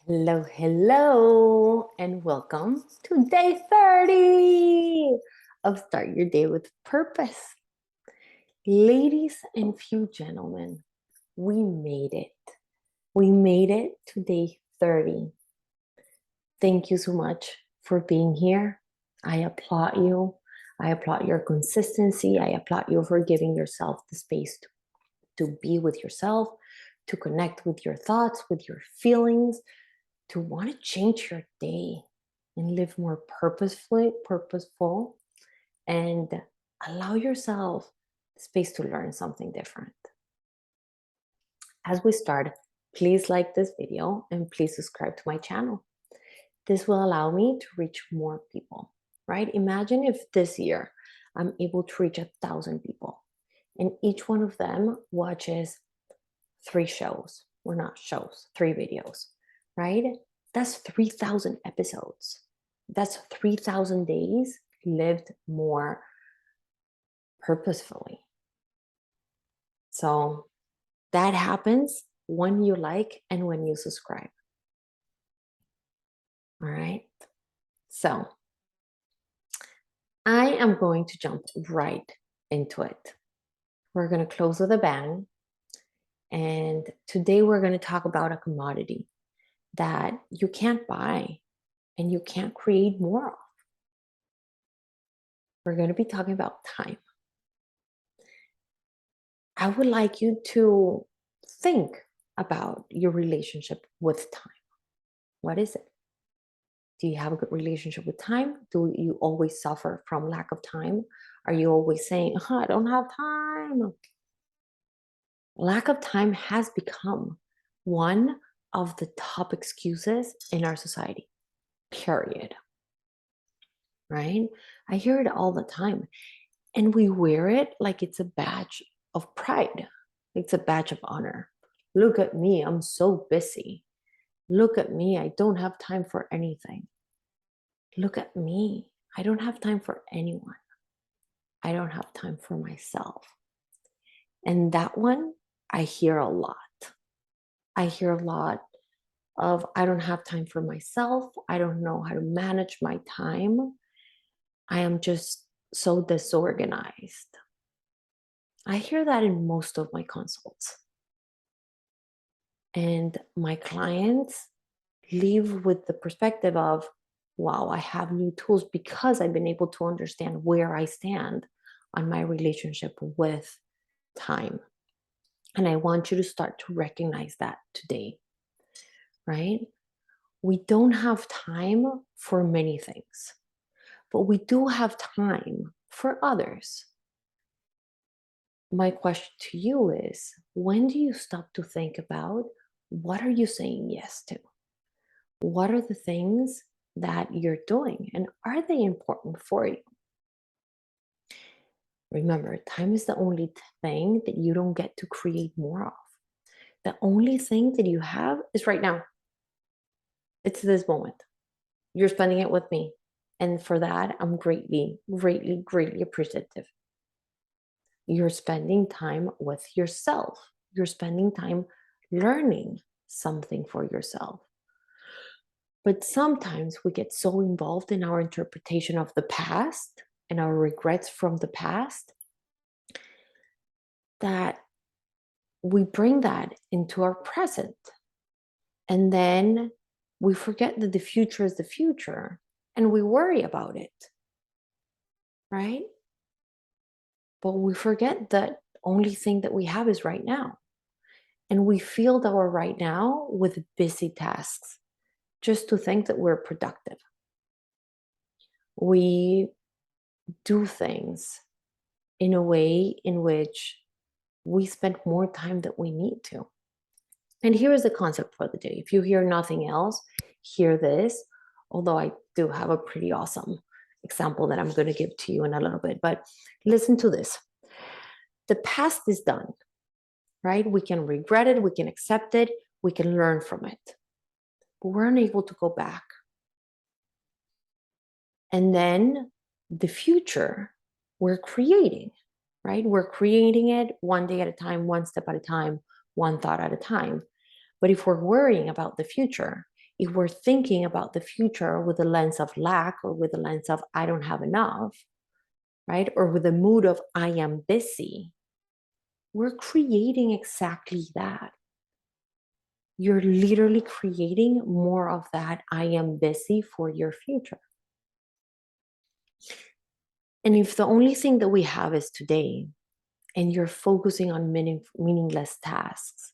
Hello, hello, and welcome to day 30 of Start Your Day with Purpose. Ladies and few gentlemen, we made it. We made it to day 30. Thank you so much for being here. I applaud you. I applaud your consistency. I applaud you for giving yourself the space to be with yourself, to connect with your thoughts, with your feelings, to want to change your day and live more purposeful, and allow yourself space to learn something different. As we start, please like this video and please subscribe to my channel. This will allow me to reach more people, right? Imagine if this year I'm able to reach 1,000 people and each one of them watches 3 shows, or not shows, 3 videos, right? That's 3,000 episodes. That's 3,000 days lived more purposefully. So that happens when you like and when you subscribe. All right. So I am going to jump right into it. We're going to close with a bang. And today we're going to talk about a commodity that you can't buy and you can't create more of. We're going to be talking about time. I would like you to think about your relationship with time. What is it? Do you have a good relationship with time? Do you always suffer from lack of time? Are you always saying, I don't have time? Lack of time has become one of the top excuses in our society, period. Right? I hear it all the time. And we wear it like it's a badge of pride. It's a badge of honor. Look at me, I'm so busy. Look at me, I don't have time for anything. Look at me, I don't have time for anyone. I don't have time for myself. And that one, I hear a lot. I hear a lot of, I don't have time for myself. I don't know how to manage my time. I am just so disorganized. I hear that in most of my consults. And my clients leave with the perspective of, wow, I have new tools because I've been able to understand where I stand on my relationship with time. And I want you to start to recognize that today, right? We don't have time for many things, but we do have time for others. My question to you is, when do you stop to think about what are you saying yes to? What are the things that you're doing and are they important for you? Remember, time is the only thing that you don't get to create more of. The only thing that you have is right now. It's this moment. You're spending it with me. And for that, I'm greatly, greatly, greatly appreciative. You're spending time with yourself. You're spending time learning something for yourself. But sometimes we get so involved in our interpretation of the past and our regrets from the past that we bring that into our present. And then we forget that the future is the future and we worry about it, right? But we forget that only thing that we have is right now. And we filled our right now with busy tasks just to think that we're productive. We do things in a way in which we spend more time than we need to. And here is the concept for the day. If you hear nothing else, hear this, although I do have a pretty awesome example that I'm going to give to you in a little bit. But listen to this. The past is done, right? We can regret it, we can accept it, we can learn from it. But we're unable to go back. And then the future we're creating, right? We're creating it one day at a time, one step at a time, one thought at a time. But if we're worrying about the future, if we're thinking about the future with a lens of lack or with a lens of I don't have enough, right? Or with a mood of I am busy, we're creating exactly that. You're literally creating more of that I am busy for your future. And if the only thing that we have is today, and you're focusing on meaningless tasks,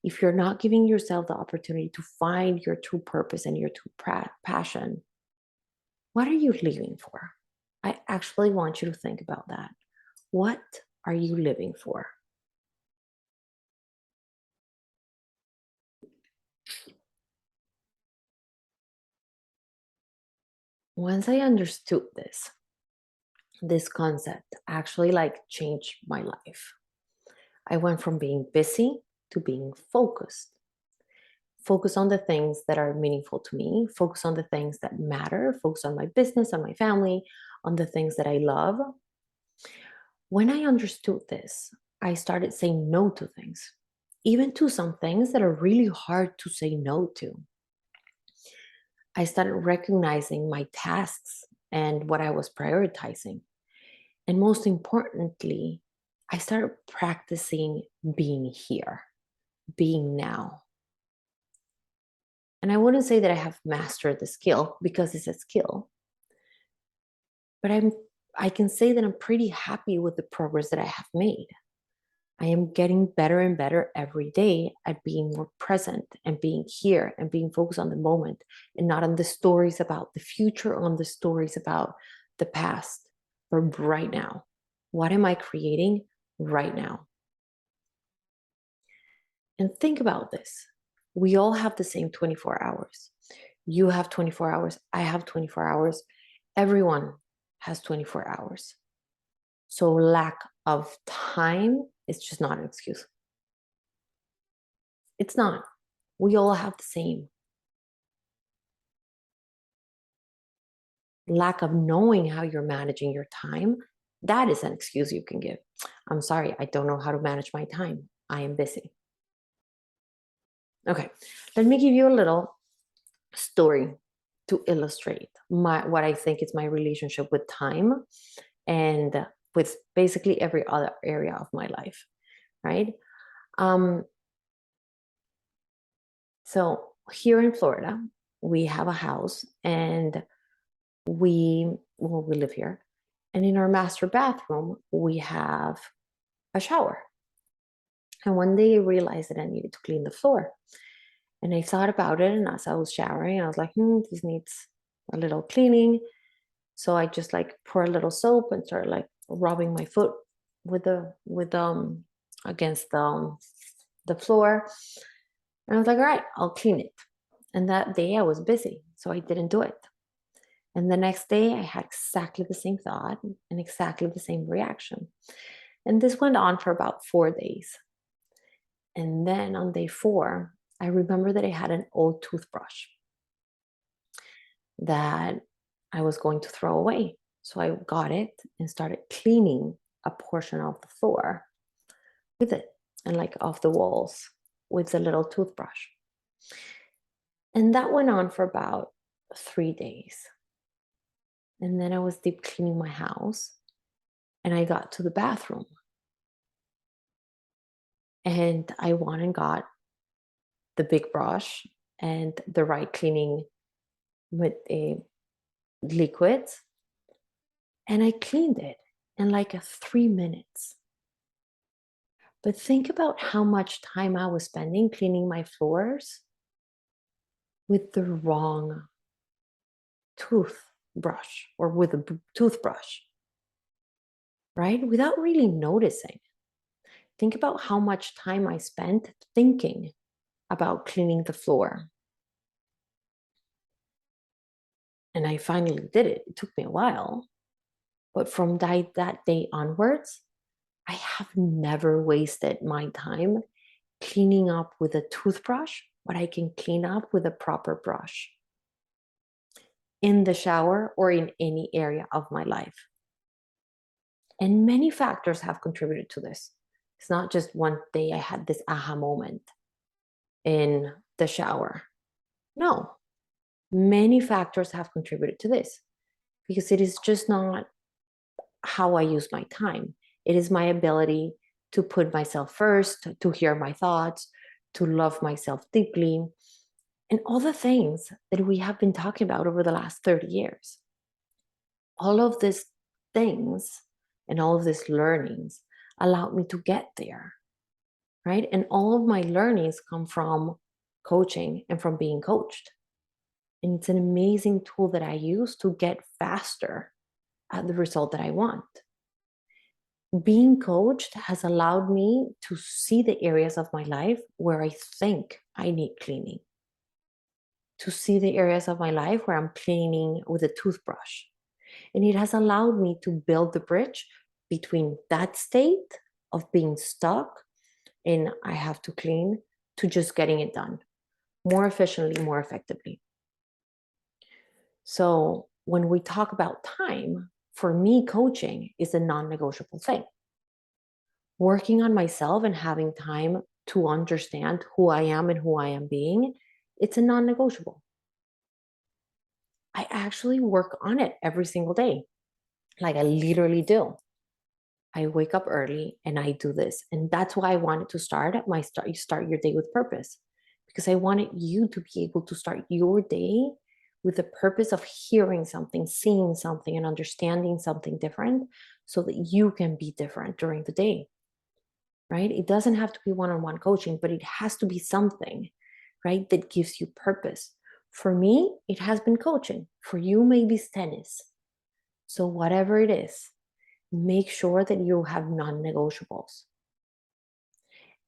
if you're not giving yourself the opportunity to find your true purpose and your true passion, what are you living for? I actually want you to think about that. What are you living for? Once I understood this concept actually like changed my life. I went from being busy to being focused. Focus on the things that are meaningful to me, focus on the things that matter, focus on my business, on my family, on the things that I love. When I understood this, I started saying no to things, even to some things that are really hard to say no to. I started recognizing my tasks and what I was prioritizing. And most importantly, I started practicing being here, being now. And I wouldn't say that I have mastered the skill because it's a skill, but I can say that I'm pretty happy with the progress that I have made. I am getting better and better every day at being more present and being here and being focused on the moment and not on the stories about the future, on the stories about the past, but right now. What am I creating right now? And think about this. We all have the same 24 hours. You have 24 hours. I have 24 hours. Everyone has 24 hours. So lack of time is just not an excuse. It's not. We all have the same. Lack of knowing how you're managing your time, that is an excuse you can give. I'm sorry, I don't know how to manage my time. I am busy. Okay, let me give you a little story to illustrate what I think is my relationship with time and with basically every other area of my life, right? Um, so here in Florida, we have a house and we live here. And in our master bathroom, we have a shower. And one day I realized that I needed to clean the floor. And I thought about it, and as I was showering, I was like, this needs a little cleaning. So I just like pour a little soap and started like rubbing my foot with against the floor. And I was like, all right, I'll clean it. And that day I was busy, so I didn't do it. And the next day I had exactly the same thought and exactly the same reaction. And this went on for about 4 days. And then on day 4, I remember that I had an old toothbrush that I was going to throw away. So I got it and started cleaning a portion of the floor with it and like off the walls with the little toothbrush. And that went on for about 3 days. And then I was deep cleaning my house and I got to the bathroom. And I went and got the big brush and the right cleaning with a liquid. And I cleaned it in like 3 minutes. But think about how much time I was spending cleaning my floors with the wrong toothbrush or with a toothbrush, right? Without really noticing. Think about how much time I spent thinking about cleaning the floor. And I finally did it. It took me a while. But from that day onwards, I have never wasted my time cleaning up with a toothbrush what I can clean up with a proper brush in the shower or in any area of my life. And many factors have contributed to this. It's not just one day I had this aha moment in the shower. No, Many factors have contributed to this because it is just not how I use my time. It is my ability to put myself first, to hear my thoughts, to love myself deeply, and all the things that we have been talking about over the last 30 years. All of these things and all of these learnings allowed me to get there, right? And all of my learnings come from coaching and from being coached. And it's an amazing tool that I use to get faster at the result that I want. Being coached has allowed me to see the areas of my life where I think I need cleaning, to see the areas of my life where I'm cleaning with a toothbrush. And it has allowed me to build the bridge between that state of being stuck and I have to clean to just getting it done more efficiently, more effectively. So when we talk about time, for me, coaching is a non negotiable thing. Working on myself and having time to understand who I am and who I am being, it's a non negotiable. I actually work on it every single day. Like I literally do. I wake up early and I do this. And that's why I wanted to start at you start your day with purpose. Because I wanted you to be able to start your day with the purpose of hearing something, seeing something, and understanding something different so that you can be different during the day. Right? It doesn't have to be one-on-one coaching, but it has to be something, right, that gives you purpose. For me, it has been coaching. For you, maybe it's tennis. So whatever it is, make sure that you have non-negotiables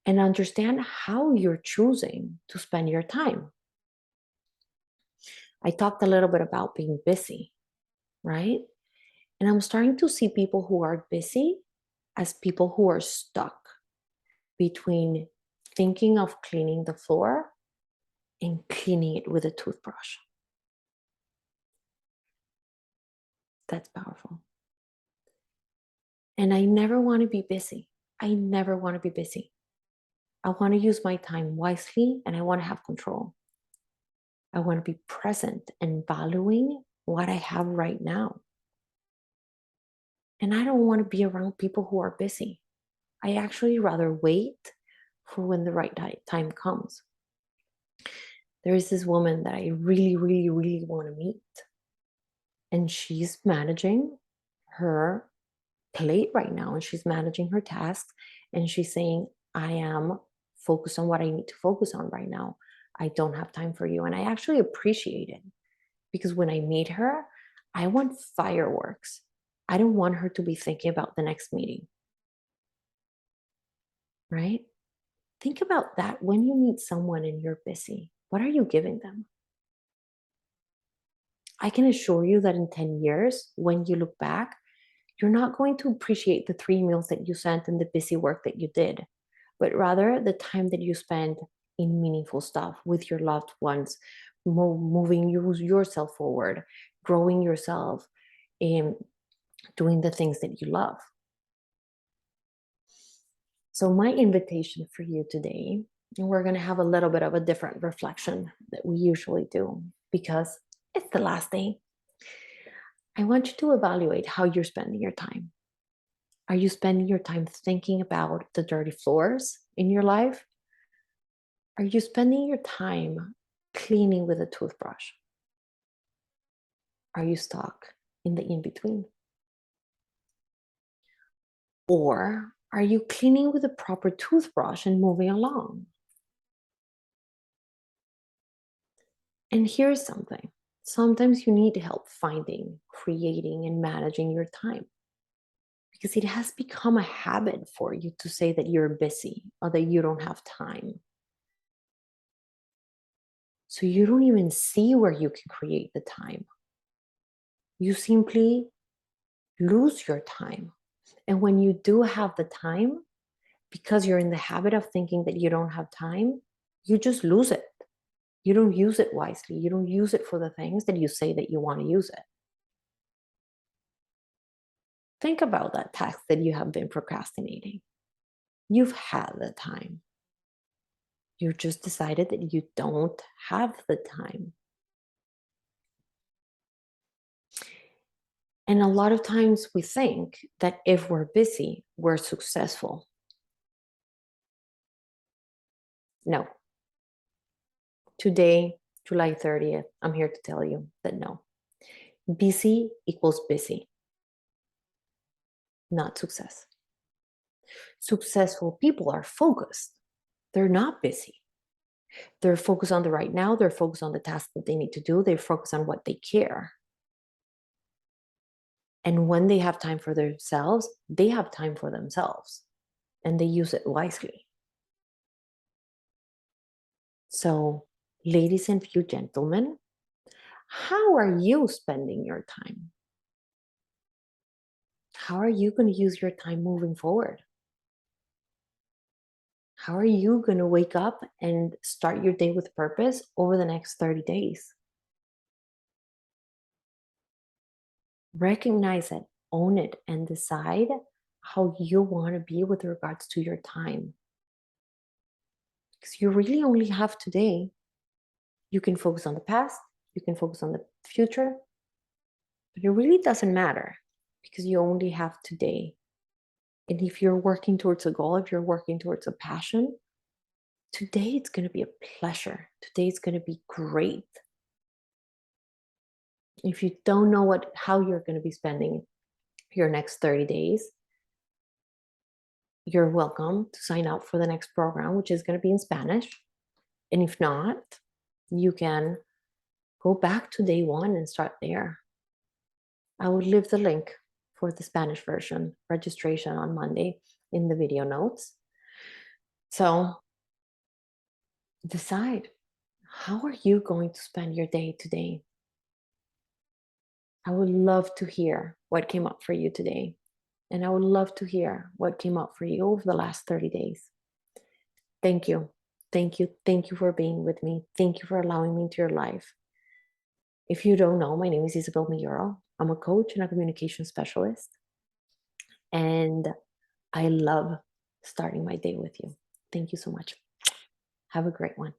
and understand how you're choosing to spend your time. I talked a little bit about being busy, right? And I'm starting to see people who are busy as people who are stuck between thinking of cleaning the floor and cleaning it with a toothbrush. That's powerful. And I never want to be busy. I never want to be busy. I want to use my time wisely and I want to have control. I want to be present and valuing what I have right now. And I don't want to be around people who are busy. I actually rather wait for when the right time comes. There is this woman that I really, really, really want to meet. And she's managing her plate right now and she's managing her tasks. And she's saying, I am focused on what I need to focus on right now. I don't have time for you. And I actually appreciate it because when I meet her, I want fireworks. I don't want her to be thinking about the next meeting. Right? Think about that when you meet someone and you're busy. What are you giving them? I can assure you that in 10 years, when you look back, you're not going to appreciate the 3 meals that you sent and the busy work that you did, but rather the time that you spent in meaningful stuff with your loved ones, moving yourself forward, growing yourself, and doing the things that you love. So, my invitation for you today, and we're going to have a little bit of a different reflection that we usually do because it's the last day. I want you to evaluate how you're spending your time. Are you spending your time thinking about the dirty floors in your life? Are you spending your time cleaning with a toothbrush? Are you stuck in the in between? Or are you cleaning with a proper toothbrush and moving along? And here's something, sometimes you need help finding, creating, and managing your time because it has become a habit for you to say that you're busy or that you don't have time. So you don't even see where you can create the time. You simply lose your time. And when you do have the time, because you're in the habit of thinking that you don't have time, you just lose it. You don't use it wisely. You don't use it for the things that you say that you want to use it. Think about that task that you have been procrastinating. You've had the time. You just decided that you don't have the time. And a lot of times we think that if we're busy, we're successful. No. Today, July 30th, I'm here to tell you that no. Busy equals busy, not success. Successful people are focused. They're not busy. They're focused on the right now. They're focused on the task that they need to do. They focus on what they care. And when they have time for themselves, they have time for themselves and they use it wisely. So, ladies and few gentlemen, how are you spending your time? How are you going to use your time moving forward? How are you going to wake up and start your day with purpose over the next 30 days? Recognize it, own it, and decide how you want to be with regards to your time. Because you really only have today. You can focus on the past, you can focus on the future, but it really doesn't matter because you only have today. And if you're working towards a goal, if you're working towards a passion, today it's going to be a pleasure. Today it's going to be great. If you don't know how you're going to be spending your next 30 days, you're welcome to sign up for the next program, which is going to be in Spanish. And if not, you can go back to day one and start there. I will leave the link for the Spanish version registration on Monday in the video notes. So decide, how are you going to spend your day today? I would love to hear what came up for you today. And I would love to hear what came up for you over the last 30 days. Thank you. Thank you. Thank you for being with me. Thank you for allowing me into your life. If you don't know, my name is Isabel Mayoral. I'm a coach and a communication specialist. And I love starting my day with you. Thank you so much. Have a great one.